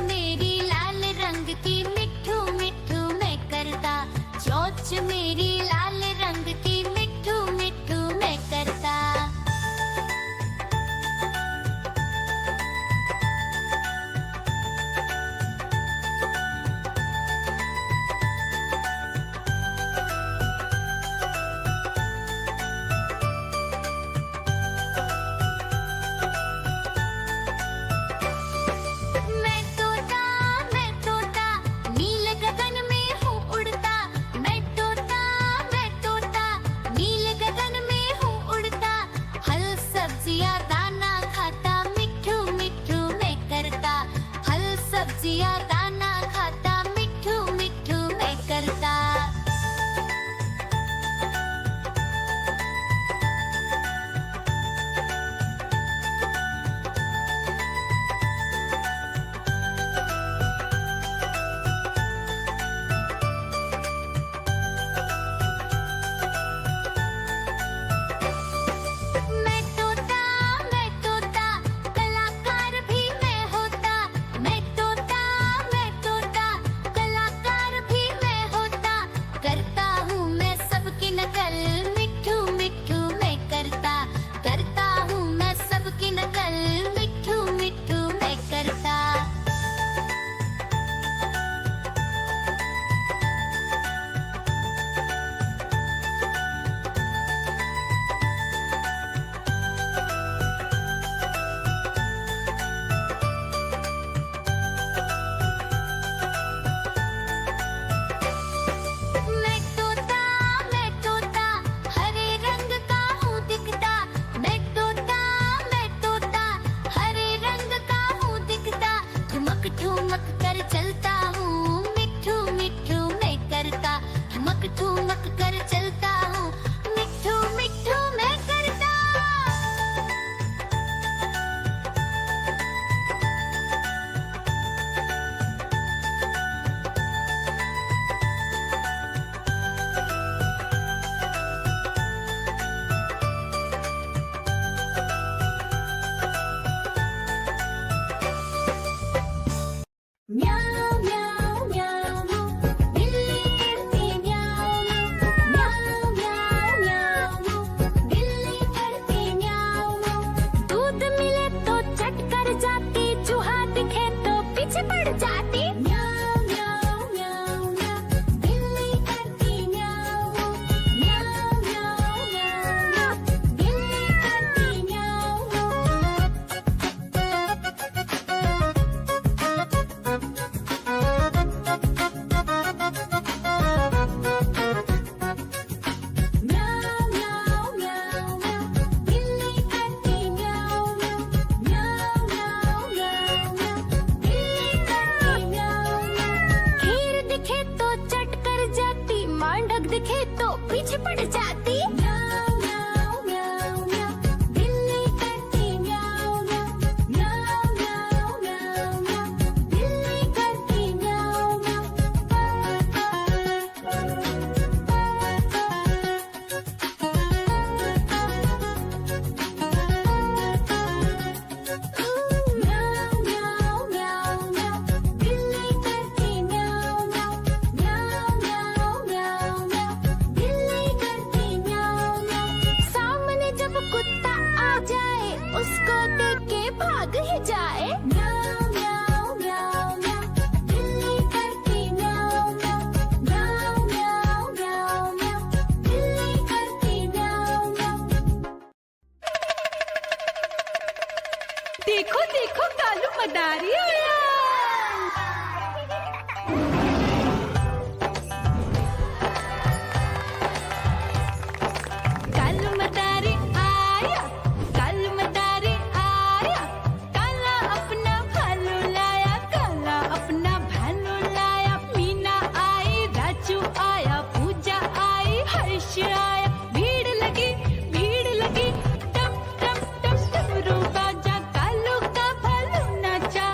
मेरी लाल रंग की मिठू मिठू मैं करता, चोंच मेरी लाल रंग की मिठू मिठू मैं करता। सब्जियां दाना खाता मिठू मिठू मैं करता। ठुमक कर चलता हूँ मिठू मिठू मैं करता, ठुमक कर चलता हूँ मिठू मिठू मैं करता। म्याऊ म्याऊ म्याऊ बिल्ली करती म्याऊ म्याऊ म्याऊ म्याऊ बिल्ली करती म्याऊ। दूध मिले तो चट कर जाती, चूहा दिखे तो पीछे पड़ जाती। म्याऊ म्याऊ म्याऊ म्याऊ बिल्ली करती म्याऊ म्याऊ म्याऊ म्याऊ बिल्ली करती म्याऊ। दिखे तो पीछे पड़ जाती। म्याऊ म्याऊ म्याऊ म्याऊ बिल्ली करती म्याऊ म्याऊ म्याऊ म्याऊ म्याऊ बिल्ली करती म्याऊ म्याऊ म्याऊ म्याऊ म्याऊ बिल्ली करती म्याऊ म्याऊ म्याऊ म्याऊ सामने जब कुत्ता आ जाए उसको देख के भाग ही जाए। म्याऊ म्याऊ म्याऊ म्याऊ बिल्ली करती म्याऊ म्याऊ म्याऊ म्याऊ म्याऊ बिल्ली करती म्याऊ म्याऊ। देखो देखो कालू मदारी आया। भीड़ लगी टम टम टम रूबा जा कालू का भालू नाचा।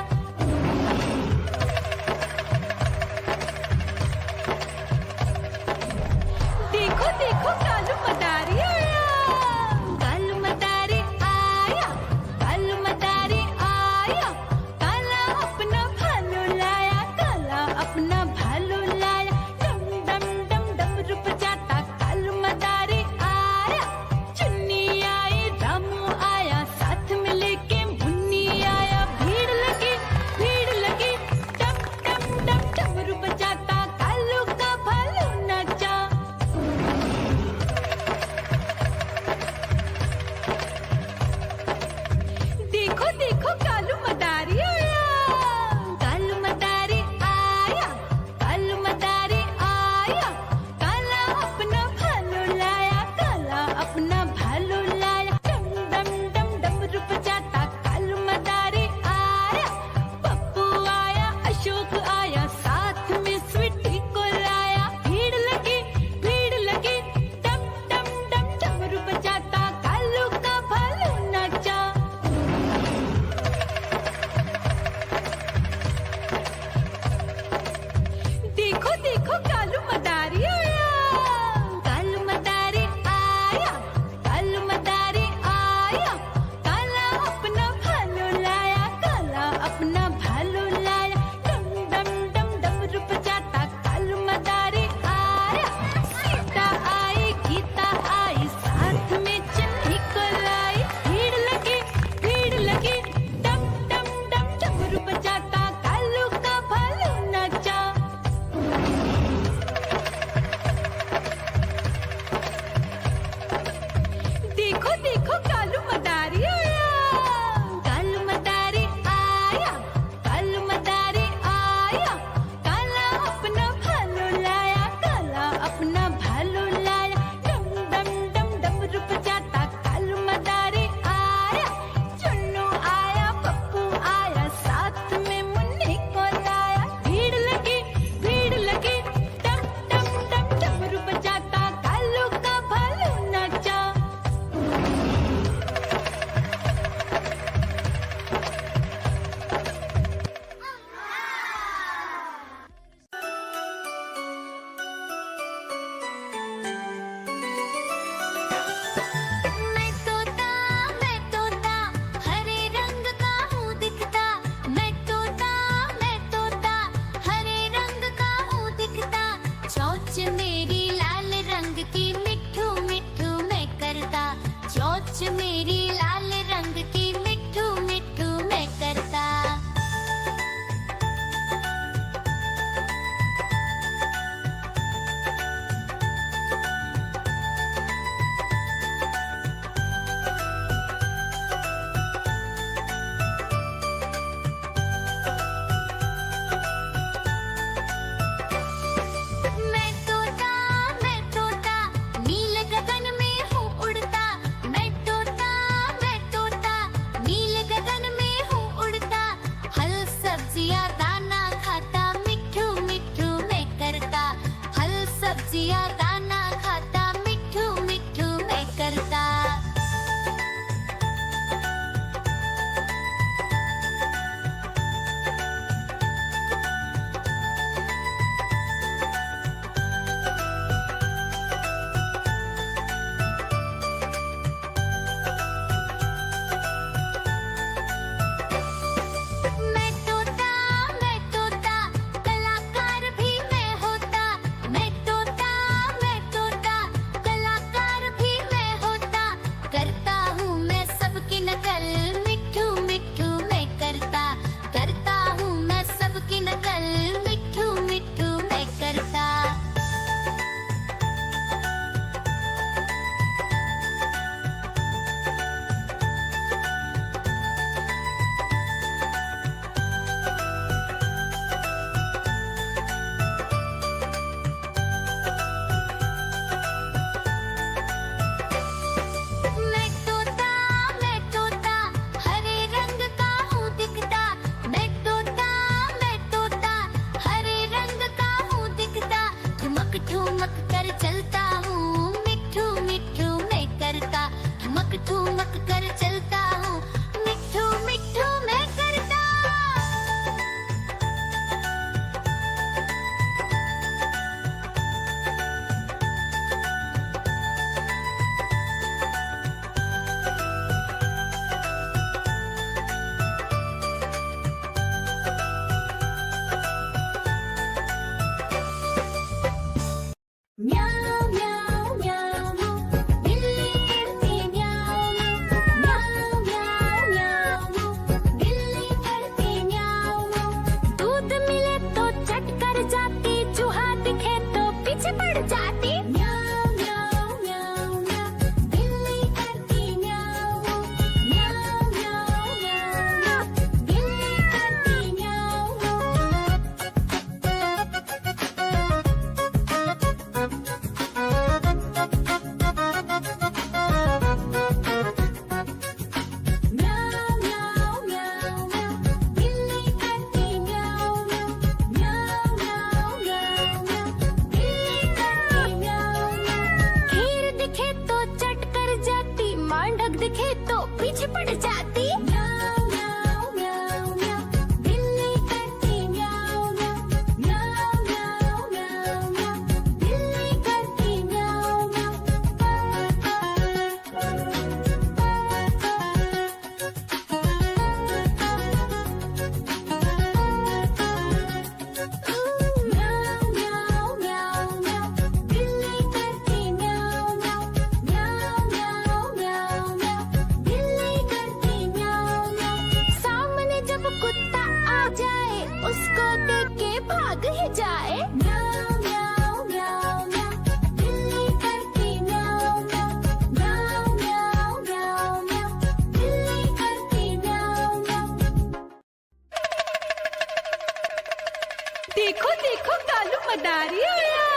जब कुत्ता आ जाए उसको देख के भाग ही जाए। म्याऊं म्याऊं म्याऊं म्याऊं, बिल्ली करती म्याऊं म्याऊं। म्याऊं म्याऊं म्याऊं म्याऊं, बिल्ली करती म्याऊं म्याऊं। देखो देखो कालू मदारी आया।